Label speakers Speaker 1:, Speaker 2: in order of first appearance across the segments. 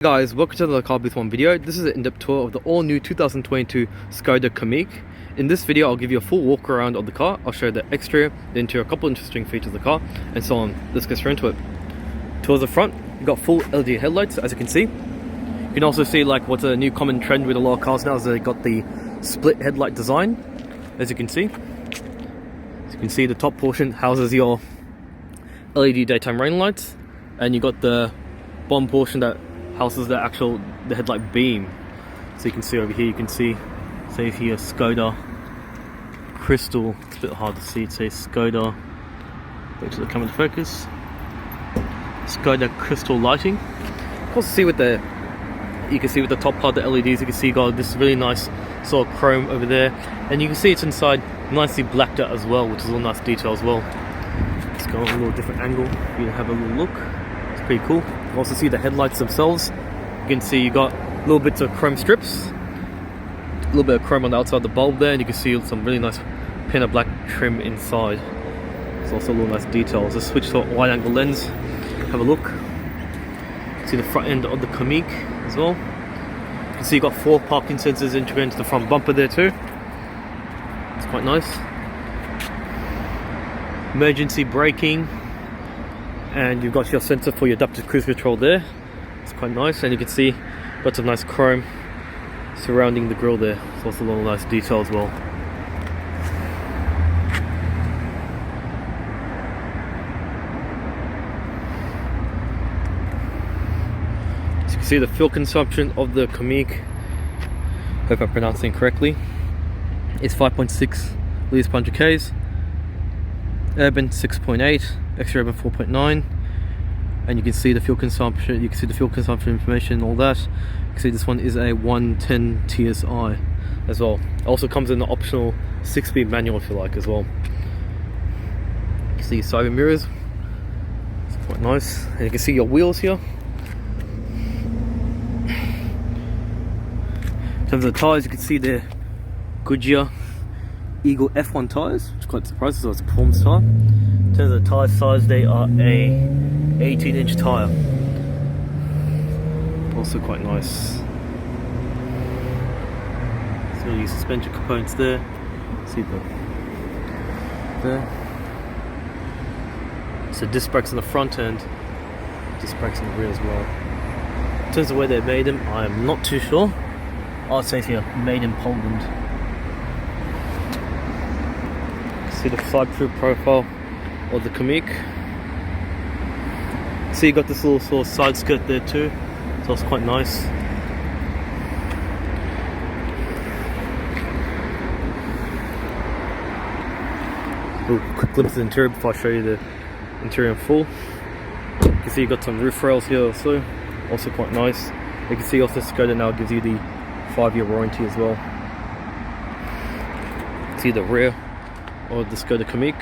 Speaker 1: Guys, welcome to the Car Booth 1 video. This is an in-depth tour of the all-new 2022 Skoda kamiq. In this video, I'll give you a full walk around of the car. I'll show you the exterior, the interior, a couple interesting features of the car, and so on. Let's get straight into it. Towards the front, you've got full LED headlights, as you can see. You can also see like what's a new common trend with a lot of cars now is they got the split headlight design, as you can see. As you can see, the top portion houses your LED daytime running lights, and you got the bottom portion that houses the headlight beam. So you can see over here, you can see, say here, Skoda crystal. It's a bit hard to see. It says Skoda. Wait till the camera focus. Skoda crystal lighting. You can also see with the, top part of the LEDs. You can see you got this really nice sort of chrome over there, and you can see it's inside nicely blacked out as well, which is a little nice detail as well. Let's go on a little different angle. You can have a little look. It's pretty cool. You can also see the headlights themselves. You can see you got little bits of chrome strips, a little bit of chrome on the outside of the bulb there, and you can see some really nice pin of black trim inside. It's also a little nice detail. Let's switch to a wide angle lens. Have a look. See the front end of the kamiq as well. You can see you got 4 parking sensors integrated into the front bumper there too. It's quite nice. Emergency braking, and you've got your sensor for your adaptive cruise control there. It's quite nice, and you can see got some nice chrome surrounding the grille there. It's also a little nice detail as well. So you can see the fuel consumption of the kamiq, hope I'm pronouncing it correctly, it's 5.6 liters per 100 k's. Urban 6.8, extra urban 4.9, and you can see the fuel consumption. You can see the fuel consumption information and all that. You can see this one is a 110 TSI as well. It also comes in an optional 6-speed manual if you like as well. You can see side mirrors. It's quite nice, and you can see your wheels here. In terms of the tires, you can see the Goodyear Eagle F1 tyres, which is quite surprising, so it's a performance tyre. In terms of the tyre size, they are a 18-inch tyre. Also quite nice. So your suspension components there. See there. So disc brakes on the front end, disc brakes on the rear as well. In terms of where they made them, I am not too sure. I'll say here, made in Poland. See the side proof profile of the kamiq. See you got this little sort of side skirt there too, so it's quite nice. Ooh, quick glimpse of the interior before I show you the interior in full. You can see you got some roof rails here also quite nice. You can see also Skoda now gives you the 5-year warranty as well. See the rear or the Skoda kamiq.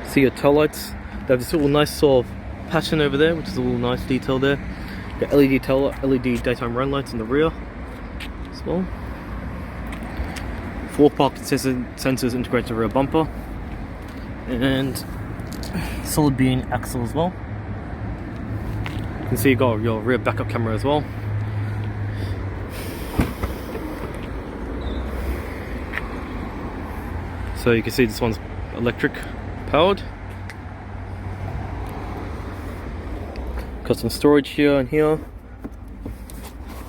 Speaker 1: See your tail lights. They have this little nice sort of pattern over there, which is a little nice detail there. Got LED daytime run lights in the rear as well. 4 parking sensors integrated to the rear bumper, and solid beam axle as well. You can see you got your rear backup camera as well. So you can see this one's electric powered. Got some storage here and here.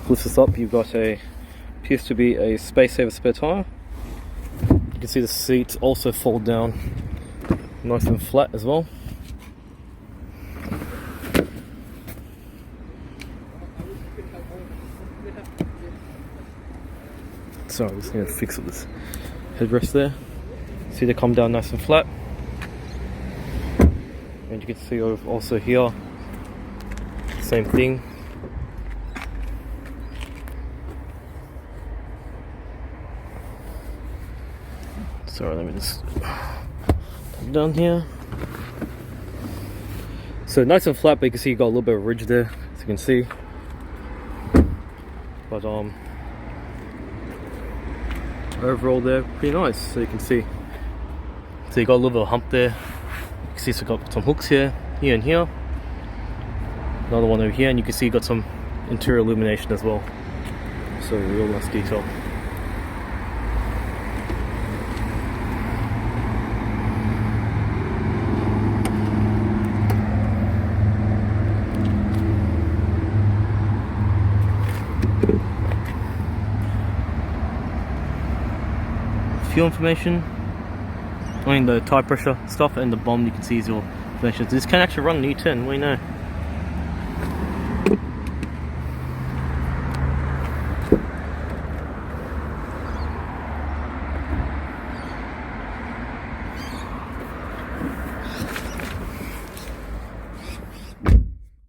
Speaker 1: Lift this up, you've got appears to be a space saver spare tire. You can see the seats also fold down nice and flat as well. So I'm just going to fix up this headrest there. See they come down nice and flat. And you can see also here, same thing. Sorry, let me just come down here. So nice and flat, but you can see you got a little bit of ridge there, as you can see. But overall they're pretty nice. So you can see, so you got a little bit of hump there. You can see it's got some hooks here and here. Another one over here, and you can see you got some interior illumination as well. So real nice detail. Fuel information, I mean the tire pressure stuff, and the bottom you can see is your information. This can actually run an E10, what do you know?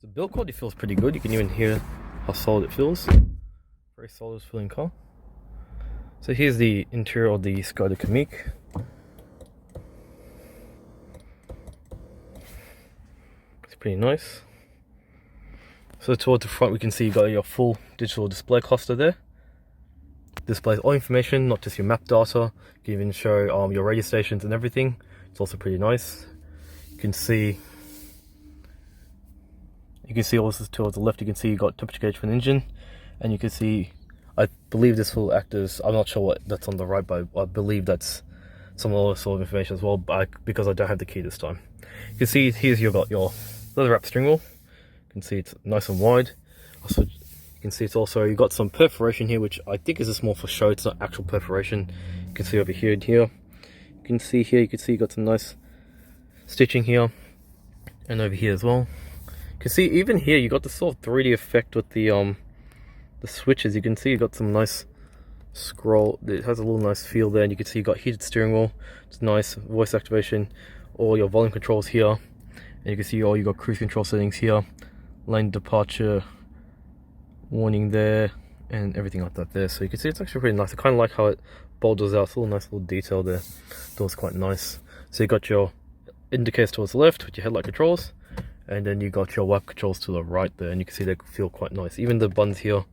Speaker 1: The build quality feels pretty good. You can even hear how solid it feels. Very solid feeling car. So here's the interior of the Skoda kamiq. It's pretty nice. So towards the front we can see you got your full digital display cluster there. Displays all information, not just your map data. You can even show your radio stations and everything. It's also pretty nice. You can see also towards the left you can see you got temperature gauge for the engine, and you can see, I believe this will act as, I'm not sure what that's on the right, but I believe that's some other sort of information as well, because I don't have the key this time. You can see here's you've got your leather wrap steering wheel. You can see it's nice and wide. Also, you can see it's also, you've got some perforation here, which I think is just more for show, it's not actual perforation. You can see over here and here. You can see here, you can see you got some nice stitching here, and over here as well. You can see even here you got the sort of 3D effect with the switches. You can see you got some nice scroll. It has a little nice feel there, and you can see you got heated steering wheel. It's nice voice activation. All your volume controls here, and you can see you got cruise control settings here, lane departure warning there, and everything like that there. So you can see it's actually pretty nice. I kind of like how it boulders out. It's a little nice little detail there. Door's quite nice. So you got your indicators towards the left with your headlight controls, and then you got your wiper controls to the right there, and you can see they feel quite nice. Even the buttons here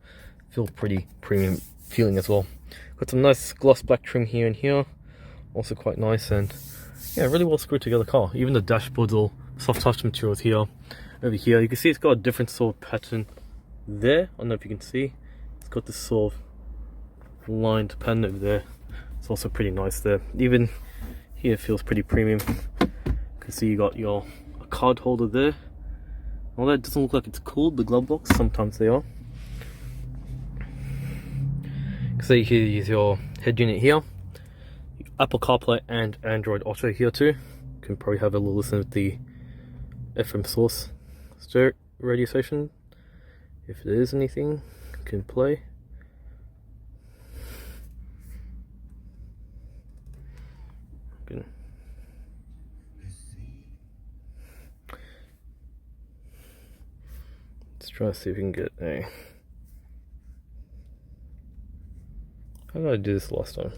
Speaker 1: feel pretty premium feeling as well. Got some nice gloss black trim here and here, also quite nice, and yeah, really well screwed together car. Even the dashboard's all soft touch materials here. Over here you can see it's got a different sort of pattern there. I don't know if you can see, it's got this sort of lined pattern over there. It's also pretty nice there. Even here feels pretty premium. You can see you got your card holder there. All that doesn't look like it's cooled, the glove box, sometimes they are. So here is your head unit here. Apple CarPlay and Android Auto here too. You can probably have a little listen with the FM source stereo radio station. If there is anything, you can play. Good. Let's try to see if we can get a... How did I do this last time?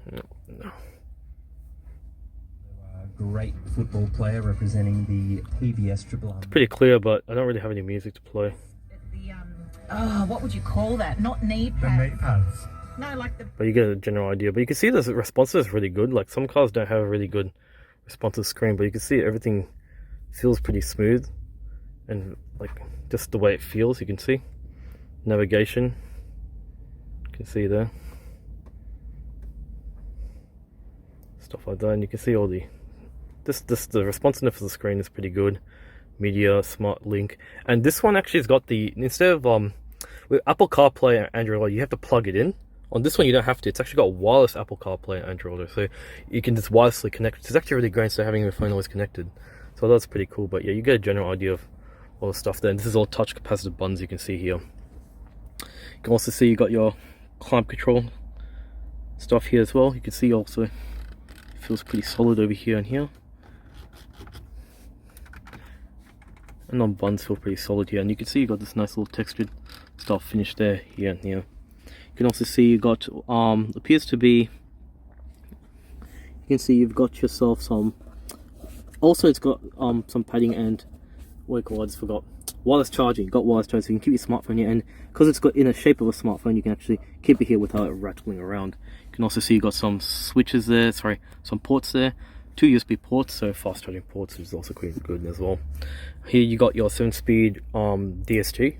Speaker 1: No.
Speaker 2: Great football player representing the PBS Triple R.
Speaker 1: It's pretty clear, but I don't really have any music to play.
Speaker 3: What would you call that? Not knee pads.
Speaker 2: The knee pads.
Speaker 3: No, like the...
Speaker 1: But you get a general idea. But you can see the response is really good. Like some cars don't have a really good responsive screen, but you can see everything feels pretty smooth. And like just the way it feels, you can see. Navigation. You can see there. Stuff like that. And you can see all the... the responsiveness of the screen is pretty good. Media, Smart Link. And this one actually has got the... Instead of... with Apple CarPlay and Android Auto, you have to plug it in. On this one, you don't have to. It's actually got wireless Apple CarPlay and Android Auto, so you can just wirelessly connect. It's actually really great instead of having your phone always connected. So that's pretty cool. But yeah, you get a general idea of all the stuff there. And this is all touch capacitive buttons you can see here. You can also see you got your climate control stuff here as well. You can see also it feels pretty solid over here and here. And on buttons feel pretty solid here. And you can see you got this nice little textured stuff finished there, here and here. You can also see you got appears to be, you can see you've got yourself some, also it's got some padding and what do you call it, I just forgot, wireless charging. You got wireless charging, so you can keep your smartphone here, and because it's got in a shape of a smartphone, you can actually keep it here without it rattling around. You can also see you got some switches there, sorry, some ports there, 2 USB ports, so fast charging ports, which is also quite good as well. Here you got your 7-speed DSG.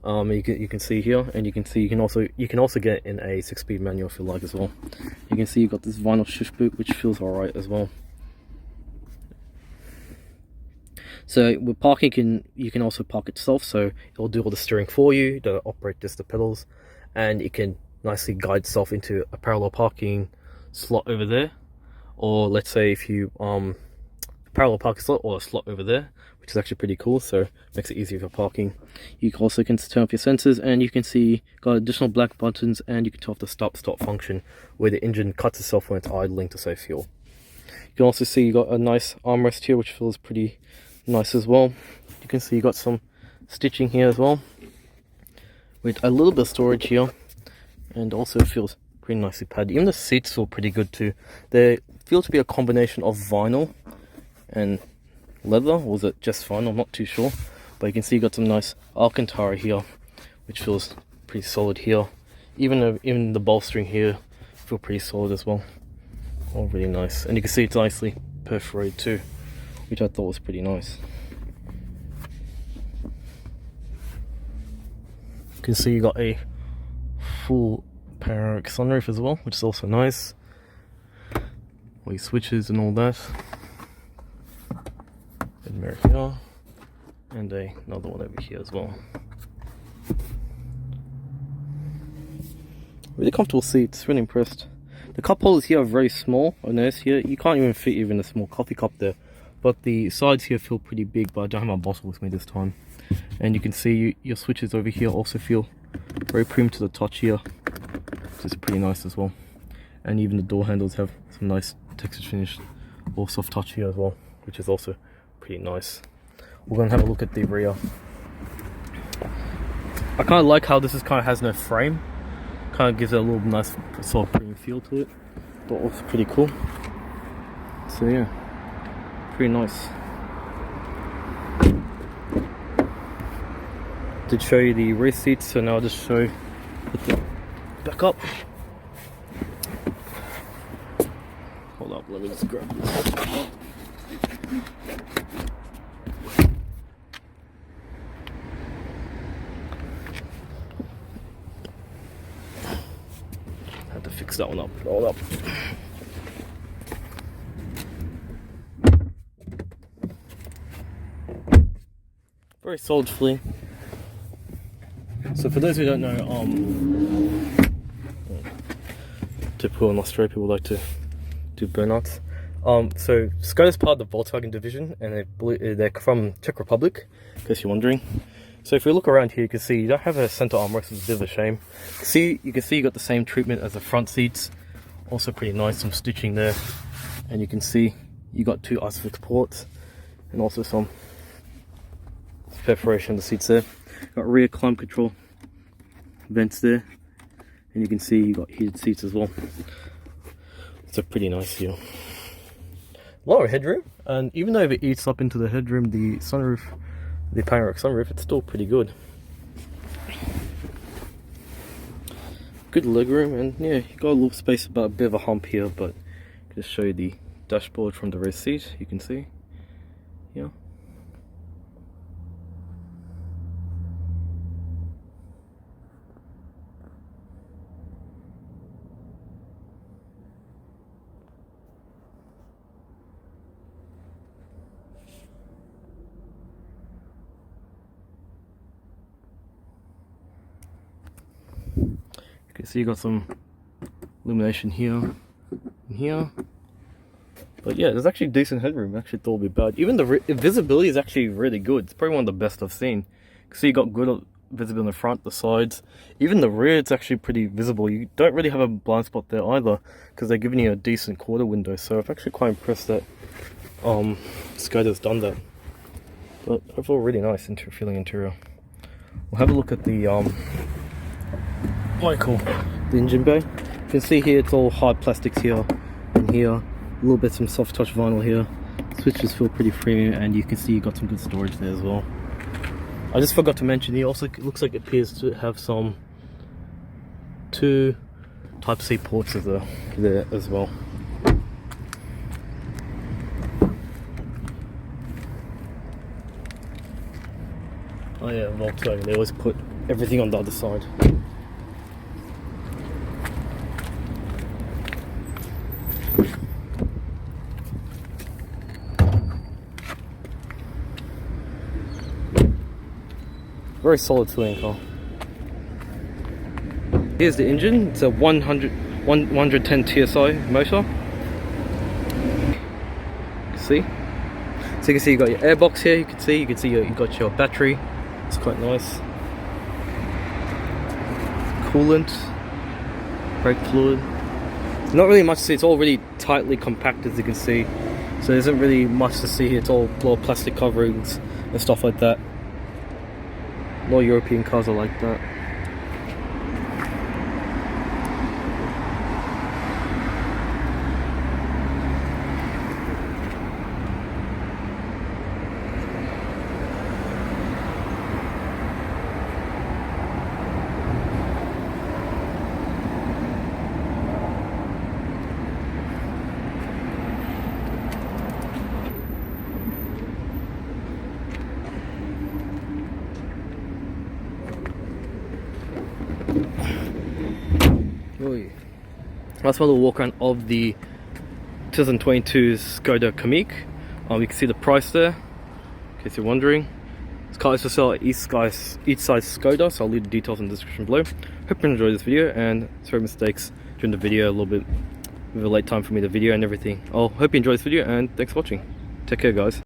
Speaker 1: You can see here, and you can also get in a 6-speed manual if you like as well. You can see you got this vinyl shift boot, which feels alright as well. So with parking, you can also park itself, so it'll do all the steering for you, to operate just the pedals, and it can nicely guide itself into a parallel parking slot over there, or let's say if you parallel parking slot or a slot over there, which is actually pretty cool, so makes it easier for parking. You also can turn off your sensors, and you can see got additional black buttons, and you can turn off the stop function where the engine cuts itself when it's idling to save fuel. You can also see you got a nice armrest here, which feels pretty nice as well. You can see you got some stitching here as well, with a little bit of storage here, and also feels pretty nicely padded. Even the seats feel pretty good too. They feel to be a combination of vinyl and leather, or was it just vinyl? I'm not too sure, but you can see you got some nice Alcantara here, which feels pretty solid here. Even the bolstering here feel pretty solid as well. All really nice, and you can see it's nicely perforated too, which I thought was pretty nice. You can see you got a full panoramic sunroof as well, which is also nice. All your switches and all that. And mirror here, and another one over here as well. Really comfortable seats, really impressed. The cup holders here are very small. I noticed here you can't even fit even a small coffee cup there, but the sides here feel pretty big, but I don't have my bottle with me this time. And you can see your switches over here also feel very premium to the touch here, which is pretty nice as well. And even the door handles have some nice textured finish or soft touch here as well, which is also pretty nice. We're going to have a look at the rear. I kind of like how this kind of has no frame. Kind of gives it a little nice sort of premium feel to it, but also pretty cool. So yeah, pretty nice. Did show you the rear seats, so now I'll just show you the back up. Hold up, let me just grab this. Had to fix that one up. Hold up. Very solid flea. So for those who don't know, typical in Australia, people like to do burnouts. So Skoda is part of the Volkswagen division, and they're from Czech Republic, in case you're wondering. So if you look around here, you can see you don't have a center armrest, it's a bit of a shame. You can see you got the same treatment as the front seats, also pretty nice, some stitching there, and you can see you got 2 ISOFIX ports, and also some perforation of the seats there. Got rear climate control vents there, and you can see you got heated seats as well. It's a pretty nice here. A lot of headroom, and even though it eats up into the headroom, the sunroof, the panoramic sunroof, it's still pretty good. Good legroom, and yeah, you got a little space, about a bit of a hump here, but I'll just show you the dashboard from the rear seat. You can see, yeah. Okay, so you got some illumination here and here, but yeah, there's actually decent headroom. I actually thought it'd be bad. Even the visibility is actually really good. It's probably one of the best I've seen. So you got good visibility in the front, the sides, even the rear. It's actually pretty visible. You don't really have a blind spot there either, because they're giving you a decent quarter window. So I'm actually quite impressed that Skoda's done that. But overall, really nice feeling interior. We'll have a look at the the engine bay. You can see here it's all hard plastics here and here, a little bit some soft touch vinyl here. Switches feel pretty premium, and you can see you got some good storage there as well. I just forgot to mention, it also looks like it appears to have some 2 Type-C ports there as well. Oh yeah, Volkswagen, they always put everything on the other side. Very solid touring car. Here's the engine. It's a 110 TSI motor. See? So you can see you got your airbox here. You can see you got your battery. It's quite nice. Coolant, brake fluid. Not really much to see. It's all really tightly compact, as you can see. So there isn't really much to see here. It's all plastic coverings and stuff like that. A lot of European cars are like that. That's a little walk around of the 2022 Skoda Kamiq. You can see the price there, in case you're wondering. This car is for sale at eastside Skoda, so I'll leave the details in the description below. Hope you enjoyed this video, and sorry mistakes during the video, a little bit of a late time for me, the video and everything. I hope you enjoyed this video, and thanks for watching. Take care, guys.